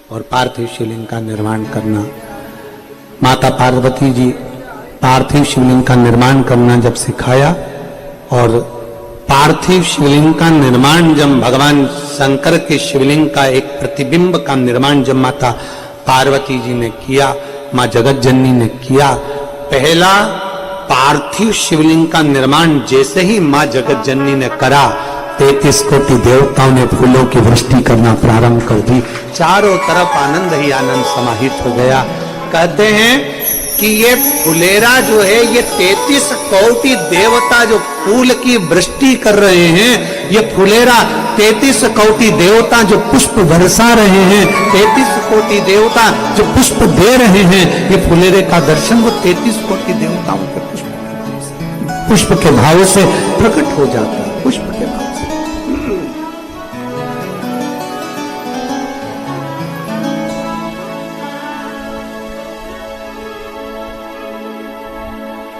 और पार्थिव शिवलिंग का निर्माण करना। माता पार्वती जी पार्थिव शिवलिंग का निर्माण करना जब सिखाया, और पार्थिव शिवलिंग का निर्माण जब भगवान शंकर के शिवलिंग का एक प्रतिबिंब का निर्माण जब माता पार्वती जी ने किया, मां जगत जननी ने किया, पहला पार्थिव शिवलिंग का निर्माण जैसे ही मां जगत जननी ने करा, 33 कोटि देवताओं ने फूलों की वृष्टि करना प्रारंभ कर दी। चारों तरफ आनंद ही आनंद समाहित हो गया। कहते हैं कि ये फुलेरा जो है, ये 33 कोटि देवता जो फूल की वृष्टि कर रहे हैं, ये फुलेरा 33 कोटि देवता जो पुष्प बरसा रहे हैं, 33 कोटि देवता जो पुष्प दे रहे हैं, ये फुलेरे का दर्शन वो 33 कोटि देवताओं के पुष्प के भाव से प्रकट हो जाता है। पुष्प के भाव से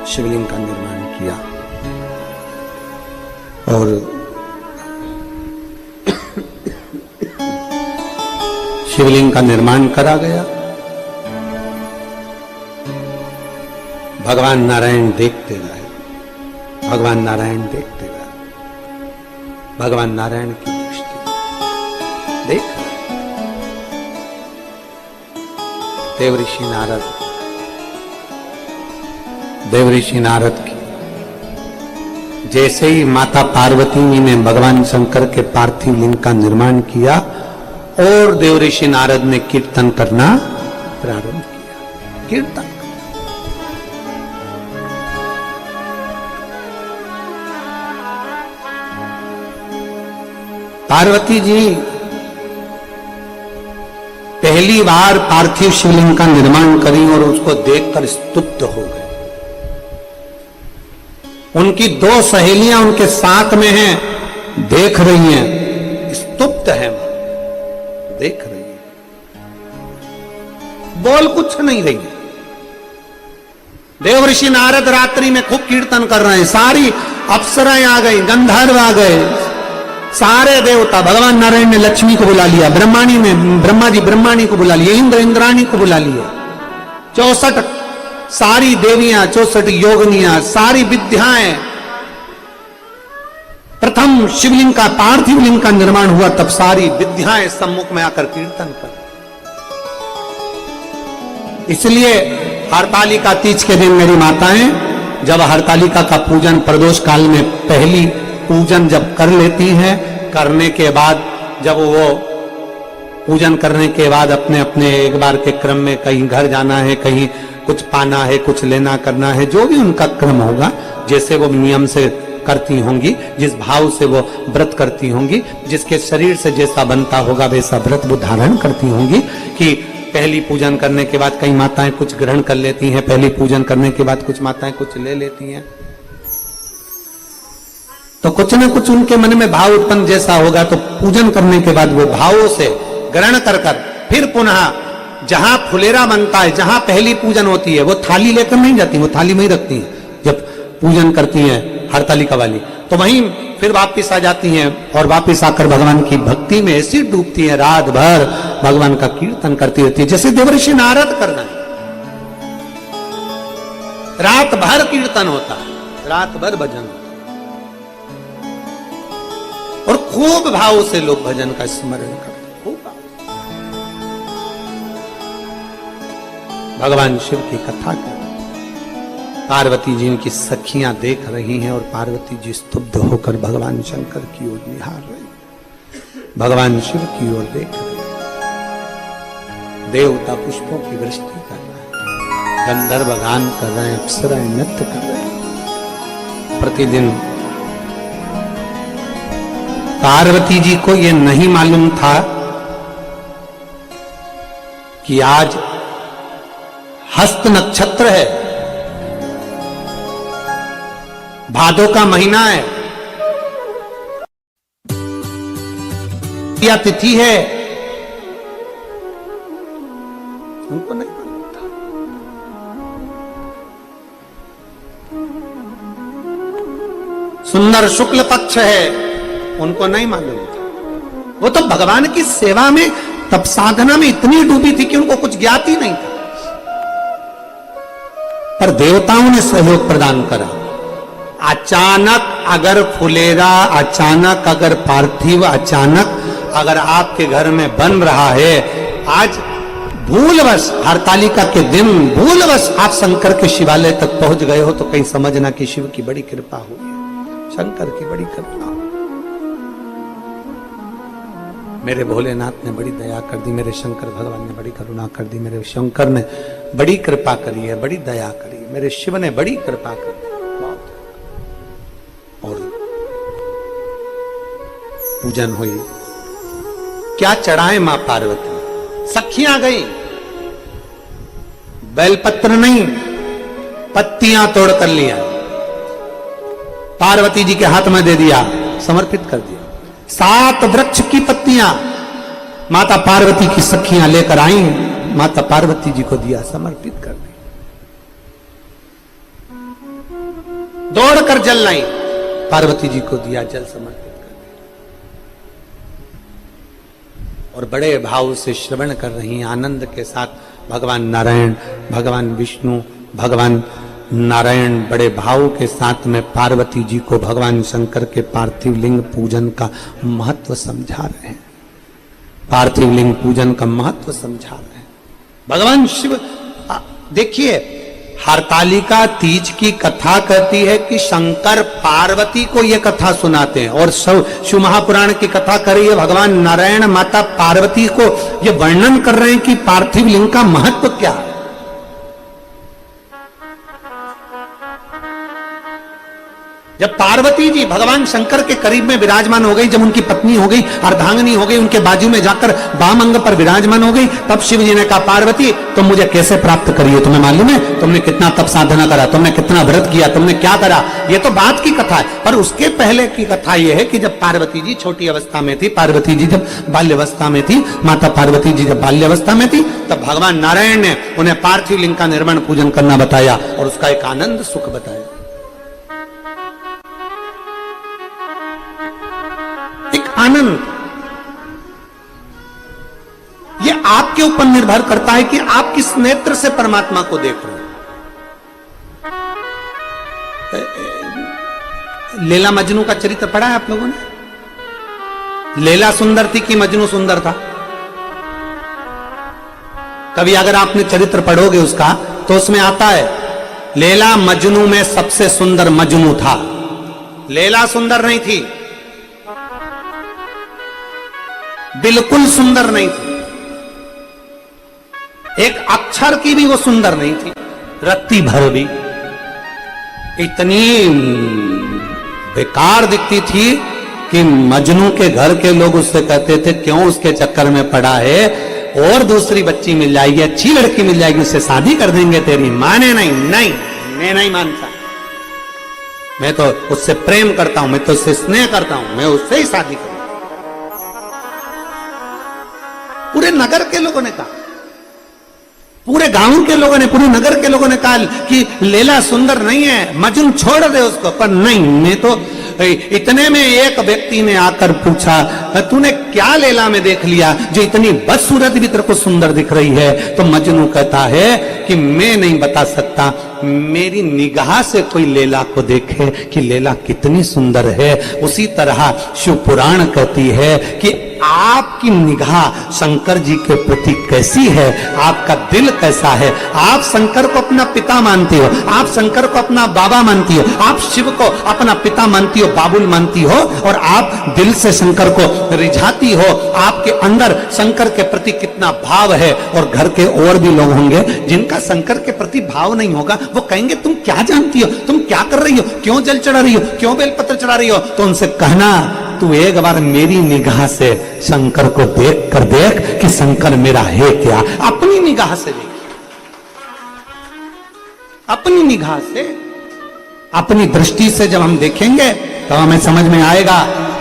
शिवलिंग का निर्माण किया और शिवलिंग का निर्माण करा गया। भगवान नारायण देखते रहे, भगवान नारायण देखते रहे। भगवान नारायण की दृष्टि देख देवऋषि नारद की जैसे ही माता पार्वती जी ने भगवान शंकर के पार्थिव लिंग का निर्माण किया, और देवऋषि नारद ने कीर्तन करना प्रारंभ किया। कीर्तन पार्वती जी पहली बार पार्थिव शिवलिंग का निर्माण करी और उसको देखकर स्तुप्त हो गए। उनकी 2 सहेलियां उनके साथ में हैं, देख रही हैं, स्तुप्त हैं, देख रही हैं, बोल कुछ नहीं रही है। देवऋषि नारद रात्रि में खूब कीर्तन कर रहे हैं, सारी अप्सराएं आ गई, गंधर्व आ गए, सारे देवता। भगवान नारायण ने लक्ष्मी को बुला लिया, ब्रह्मा जी ब्रह्माणी को बुला लिया, इंद्र इंद्राणी को बुला लिया, 64 सारी देवियां, 64 योगनियां, सारी विद्याएं। प्रथम शिवलिंग का पार्थिव लिंग का निर्माण हुआ, तब सारी विद्याएं सम्मुख में आकर कीर्तन कर। इसलिए हरतालिका तीज के दिन मेरी माताएं जब हरतालिका का पूजन प्रदोष काल में पहली पूजन जब कर लेती हैं, करने के बाद जब वो पूजन करने के बाद अपने अपने एक बार के क्रम में कहीं घर जाना है, कहीं कुछ पाना है, कुछ लेना करना है, जो भी उनका क्रम होगा, जैसे वो नियम से करती होंगी, जिस भाव से वो व्रत करती होंगी, जिसके शरीर से जैसा बनता होगा वैसा व्रत वो धारण करती होंगी। कि पहली पूजन करने के बाद कई माताएं कुछ ग्रहण कर लेती हैं, पहली पूजन करने के बाद कुछ माताएं कुछ ले लेती हैं, तो कुछ ना कुछ उनके मन में भाव उत्पन्न जैसा होगा, तो पूजन करने के बाद वो भावों से ग्रहण कर फिर पुनः जहां फुलेरा बनता है, जहां पहली पूजन होती है, वो थाली लेकर नहीं जाती, वो थाली में ही रखती है। जब पूजन करती हैं हरतालिका वाली, तो वहीं फिर वापस आ जाती हैं और वापस आकर भगवान की भक्ति में ऐसी डूबती हैं, रात भर भगवान का कीर्तन करती रहती है, जैसे देवऋषि नारद करना है। रात भर कीर्तन होता है, रात भर भजन होता है, और खूब भाव से लोग भजन का स्मरण करते। भगवान शिव की कथा कर, पार्वती जी की सखियां देख रही हैं और पार्वती जी स्तुब्ध होकर भगवान शंकर की ओर निहार रही, भगवान शिव की ओर देख रहे। देवता पुष्पों की वृष्टि कर रहे हैं, गंधर्व गान कर रहे हैं, अप्सराएं नृत्य कर रहे हैं। प्रतिदिन पार्वती जी को यह नहीं मालूम था कि आज हस्त नक्षत्र है, भादों का महीना है, या तिथि है, उनको नहीं मालूम था। सुंदर शुक्ल पक्ष है, उनको नहीं मालूम था। वो तो भगवान की सेवा में तब साधना में इतनी डूबी थी कि उनको कुछ ज्ञात ही नहीं था, पर देवताओं ने सहयोग प्रदान करा। अचानक अगर फुलेरा, अचानक अगर पार्थिव, अचानक अगर आपके घर में बन रहा है, आज भूलवश हरतालिका के दिन भूलवश आप शंकर के शिवालय तक पहुंच गए हो, तो कहीं समझना कि शिव की बड़ी कृपा हुई है, शंकर की बड़ी कृपा। मेरे भोलेनाथ ने बड़ी दया कर दी, मेरे शंकर भगवान ने बड़ी करुणा कर दी, मेरे शंकर ने बड़ी कृपा करी है, बड़ी दया करी है, मेरे शिव ने बड़ी कृपा करी। और पूजन हुई, क्या चढ़ाए मां पार्वती, सखियां गई, बेलपत्र नहीं पत्तियां तोड़ कर लिया, पार्वती जी के हाथ में दे दिया, समर्पित कर दिया। 7 वृक्ष की पत्तियां माता पार्वती की सखियां लेकर आई, माता पार्वती जी को दिया, समर्पित कर दी। दौड़कर जल लाई, पार्वती जी को दिया, जल समर्पित कर दिया। और बड़े भाव से श्रवण कर रही हैं, आनंद के साथ भगवान नारायण, भगवान विष्णु, भगवान नारायण बड़े भाव के साथ में पार्वती जी को भगवान शंकर के पार्थिव लिंग पूजन का महत्व समझा रहे हैं, पार्थिव लिंग पूजन का महत्व समझा रहे हैं। भगवान शिव, देखिए हरतालिका तीज की कथा कहती है कि शंकर पार्वती को यह कथा सुनाते हैं, और शिव महापुराण की कथा कर रही है भगवान नारायण माता पार्वती को यह वर्णन कर रहे हैं कि पार्थिव लिंग का महत्व क्या है। जब पार्वती जी भगवान शंकर के करीब में विराजमान हो गई, जब उनकी पत्नी हो गई, अर्धांगिनी हो गई, उनके बाजू में जाकर वाम अंग पर विराजमान हो गई, तब शिव जी ने कहा पार्वती तुम मुझे कैसे प्राप्त करिए, तुम्हें मालूम है तुमने कितना तप साधना करा, तुमने कितना व्रत किया, तुमने क्या करा, ये तो बात की कथा है। पर उसके पहले की कथा यह है कि जब पार्वती जी छोटी अवस्था में थी, पार्वती जी जब बाल्यावस्था में थी, माता पार्वती जी जब बाल्यावस्था में थी, तब भगवान नारायण ने उन्हें पार्थिव लिंग का निर्माण पूजन करना बताया और उसका एक आनंद सुख बताया। आनंद ये आपके ऊपर निर्भर करता है कि आप किस नेत्र से परमात्मा को देख रहे हैं। लैला मजनू का चरित्र पढ़ा है आप लोगों ने? लैला सुंदर थी कि मजनू सुंदर था? कभी अगर आपने चरित्र पढ़ोगे उसका तो उसमें आता है लैला मजनू में सबसे सुंदर मजनू था। लैला सुंदर नहीं थी, बिल्कुल सुंदर नहीं थी, एक अक्षर की भी वो सुंदर नहीं थी, रत्ती भर भी इतनी बेकार दिखती थी कि मजनू के घर के लोग उससे कहते थे क्यों उसके चक्कर में पड़ा है, और दूसरी बच्ची मिल जाएगी, अच्छी लड़की मिल जाएगी, उससे शादी कर देंगे तेरी। माने नहीं, नहीं मैं नहीं मानता, मैं तो उससे प्रेम करता हूं, मैं तो उससे स्नेह करता हूं, मैं उससे ही शादी करूं। पूरे नगर के लोगों ने कहा, पूरे गांव के लोगों ने, पूरे नगर के लोगों ने कहा कि लैला सुंदर नहीं है, मजनू छोड़ दे उसको। पर नहीं, मैं तो इतने में एक व्यक्ति ने आकर पूछा तूने क्या लैला में देख लिया जो इतनी बदसूरत भी तेरे को सुंदर दिख रही है? तो मजनू कहता है कि मैं नहीं बता सकता, मेरी निगाह से कोई लैला को देखे कि लैला कितनी सुंदर है। उसी तरह शिव पुराण कहती है कि आपकी निगाह शंकर जी के प्रति कैसी है, आपका दिल कैसा है। आप शंकर को अपना पिता मानती हो, आप शंकर को अपना बाबा मानती हो, आप शिव को अपना पिता मानती हो, बाबुल मानती हो, और आप दिल से शंकर को रिझाती हो। आपके अंदर शंकर के प्रति कितना भाव है। और घर के और भी लोग होंगे जिनका शंकर के प्रति भाव नहीं होगा, वो कहेंगे तुम क्या जानती हो, तुम क्या कर रही हो, क्यों जल चढ़ा रही हो, क्यों बेलपत्र चढ़ा रही हो? तो उनसे कहना तू एक बार मेरी निगाह से शंकर को देख कर देख कि शंकर मेरा है क्या। अपनी निगाह से देख, अपनी निगाह से, अपनी दृष्टि से जब हम देखेंगे तो हमें समझ में आएगा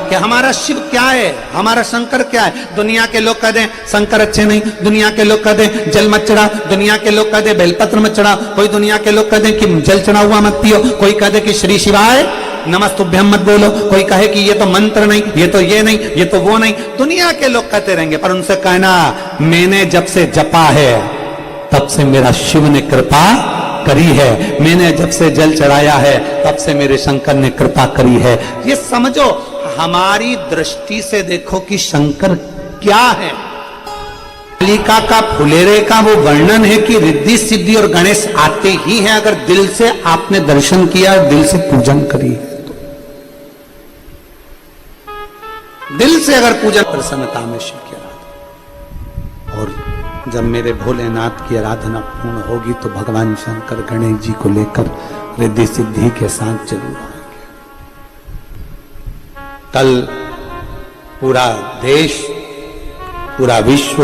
कि हमारा शिव क्या है, हमारा शंकर क्या है। दुनिया के लोग कह दें शंकर अच्छे नहीं, दुनिया के लोग कह दें जल मत चढ़ा, दुनिया के लोग कह दें बेलपत्र मत चढ़ा, कोई दुनिया के लोग कह दें कि जल चढ़ा हुआ मत पियो, कोई कह दे कि श्री शिवाय नमस्तुभ्यम मत बोलो, कोई कहे कि ये तो मंत्र नहीं, ये तो ये नहीं, ये तो वो नहीं, दुनिया के लोग कहते रहेंगे, पर उनसे कहना मैंने जब से जपा है तब से मेरा शिव ने कृपा करी है, मैंने जब से जल चढ़ाया है तब से मेरे शंकर ने कृपा करी है। ये समझो, हमारी दृष्टि से देखो कि शंकर क्या है। कालिका का फुलेरे का वो वर्णन है कि रिद्धि सिद्धि और गणेश आते ही हैं अगर दिल से आपने दर्शन किया, दिल से पूजन करी तो। दिल से अगर पूजन, प्रसन्नता में शिव की आराधना। और जब मेरे भोलेनाथ की आराधना पूर्ण होगी तो भगवान शंकर गणेश जी को लेकर रिद्धि सिद्धि के साथ जरूर आएंगे। कल पूरा देश, पूरा विश्व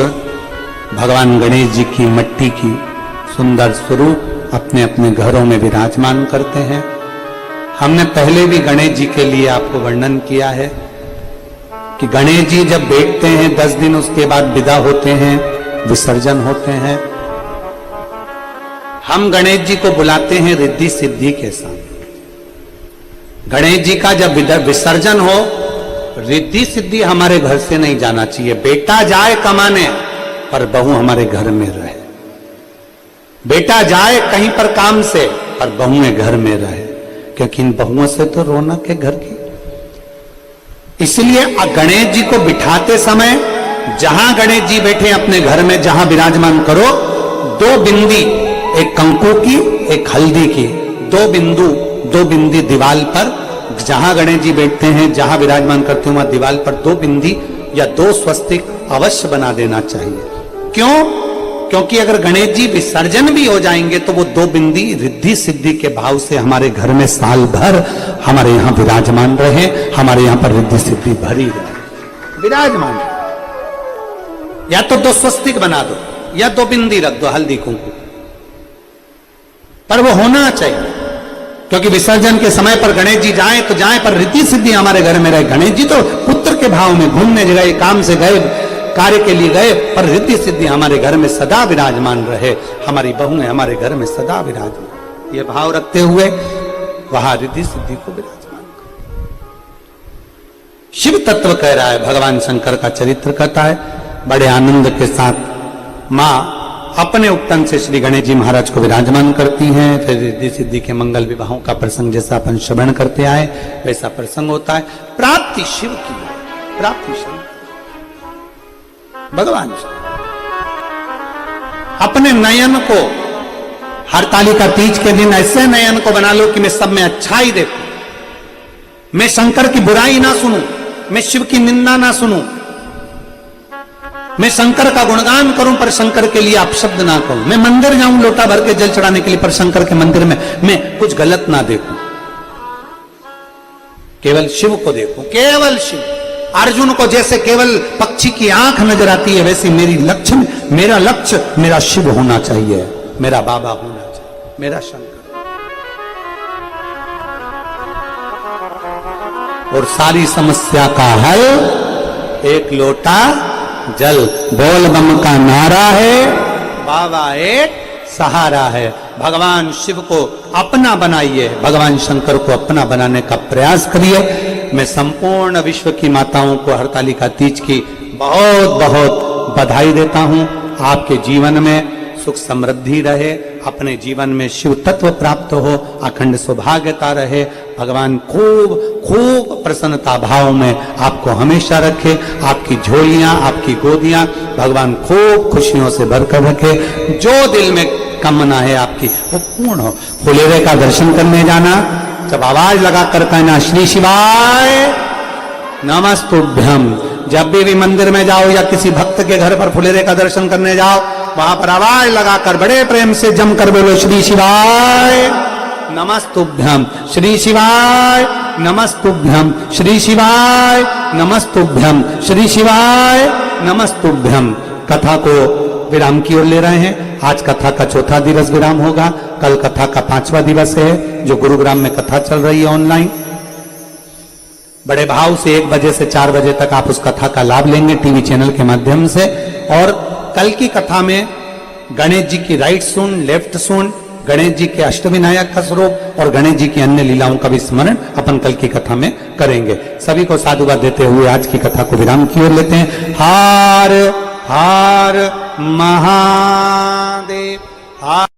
भगवान गणेश जी की मिट्टी की सुंदर स्वरूप अपने अपने घरों में विराजमान करते हैं। हमने पहले भी गणेश जी के लिए आपको वर्णन किया है कि गणेश जी जब बैठते हैं 10 दिन, उसके बाद विदा होते हैं, विसर्जन होते हैं। हम गणेश जी को बुलाते हैं रिद्धि सिद्धि के साथ। गणेश जी का जब विसर्जन हो, रिद्धि सिद्धि हमारे घर से नहीं जाना चाहिए। बेटा जाए कमाने पर बहू हमारे घर में रहे, बेटा जाए कहीं पर काम से पर बहुएं घर में रहे, क्योंकि इन बहुओं से तो रौनक है घर की। इसलिए गणेश जी को बिठाते समय जहां गणेश जी बैठे अपने घर में जहां विराजमान करो, 2 बिंदी, एक कंकु की एक हल्दी की, 2 बिंदी दीवाल पर, जहां गणेश जी बैठते हैं, जहां विराजमान करते हैं वहां दीवाल पर 2 बिंदी या 2 स्वस्तिक अवश्य बना देना चाहिए। क्यों? क्योंकि अगर गणेश जी विसर्जन भी हो जाएंगे तो वो 2 बिंदी रिद्धि सिद्धि के भाव से हमारे घर में साल भर हमारे यहां विराजमान रहे, हमारे यहां पर रिद्धि सिद्धि भरी रहे, विराजमान रहे। या तो 2 स्वस्तिक बना दो या 2 बिंदी रख दो हल्दी कुंकू, पर वो होना चाहिए। क्योंकि विसर्जन के समय पर गणेश जी जाएं तो जाएं, पर रिद्धि सिद्धि हमारे घर में रहे। गणेश जी तो पुत्र के भाव में घूमने गए, काम से गए, कार्य के लिए गए, पर रिद्धि सिद्धि हमारे घर में सदा विराजमान रहे, हमारी बहुएं हमारे घर में सदा विराजमान। ये भाव रखते हुए वहां रिद्धि सिद्धि को विराजमान करो। शिव तत्व कह रहा है, भगवान शंकर का चरित्र कहता है। बड़े आनंद के साथ मां अपने उपतन से श्री गणेश जी महाराज को विराजमान करती हैं। फिर रिद्धि सिद्धि के मंगल विवाहों का प्रसंग जैसा अपन श्रवण करते आए वैसा प्रसंग होता है। प्राप्ति शिव की, प्राप्ति शिव, भगवान अपने नयन को हरतालिका तीज के दिन ऐसे नयन को बना लो कि मैं सब में अच्छा ही देखूं, मैं शंकर की बुराई ना सुनूं, मैं शिव की निंदा ना सुनूं, मैं शंकर का गुणगान करूं पर शंकर के लिए अपशब्द ना कहूं, मैं मंदिर जाऊं लोटा भर के जल चढ़ाने के लिए पर शंकर के मंदिर में मैं कुछ गलत ना देखूं, केवल शिव को देखूं, केवल शिव। अर्जुन को जैसे केवल पक्षी की आंख नजर आती है, वैसे मेरा लक्ष्य मेरा शिव होना चाहिए, मेरा बाबा होना चाहिए, मेरा शंकर। और सारी समस्या का हल एक लोटा जल, बोल बम का नारा है, बाबा एक सहारा है। भगवान शिव को अपना बनाइए, भगवान शंकर को अपना बनाने का प्रयास करिए। मैं संपूर्ण विश्व की माताओं को हरतालिका तीज की बहुत बहुत बधाई देता हूं। आपके जीवन में सुख समृद्धि रहे, अपने जीवन में शिव तत्व प्राप्त हो, अखंड सौभाग्यता रहे। भगवान खूब खूब प्रसन्नता भाव में आपको हमेशा रखे, आपकी झोलियां, आपकी गोदियां भगवान खूब खुशियों से भरकर रखे। जो दिल में कामना है आपकी वो पूर्ण हो। फुलेरे का दर्शन करने जाना, जब आवाज लगाकर कहना श्री शिवाय नमस्तुभ्यम। जब भी मंदिर में जाओ या किसी भक्त के घर पर फुलेरे का दर्शन करने जाओ, वहां पर आवाज लगाकर बड़े प्रेम से जमकर बोलो श्री शिवाय नमस्तुभ्यम, श्री शिवाय नमस्तुभ्यम, श्री शिवाय नमस्तुभ्यम, श्री शिवाय नमस्तुभ्यम। कथा को विराम की ओर ले रहे हैं। आज कथा का 4था दिवस विराम होगा, कल कथा का 5वां दिवस है जो गुरुग्राम में कथा चल रही है ऑनलाइन। बड़े भाव से 1 बजे से 4 बजे तक आप उस कथा का लाभ लेंगे टीवी चैनल के माध्यम से। और कल की कथा में गणेश जी की राइट सुन, लेफ्ट सुन, गणेश जी के अष्टविनायक का स्वरूप और गणेश जी की अन्य लीलाओं का भी स्मरण अपन कल की कथा में करेंगे। सभी को साधुवाद देते हुए आज की कथा को विराम की ओर लेते हैं। हार हार महादेव। हार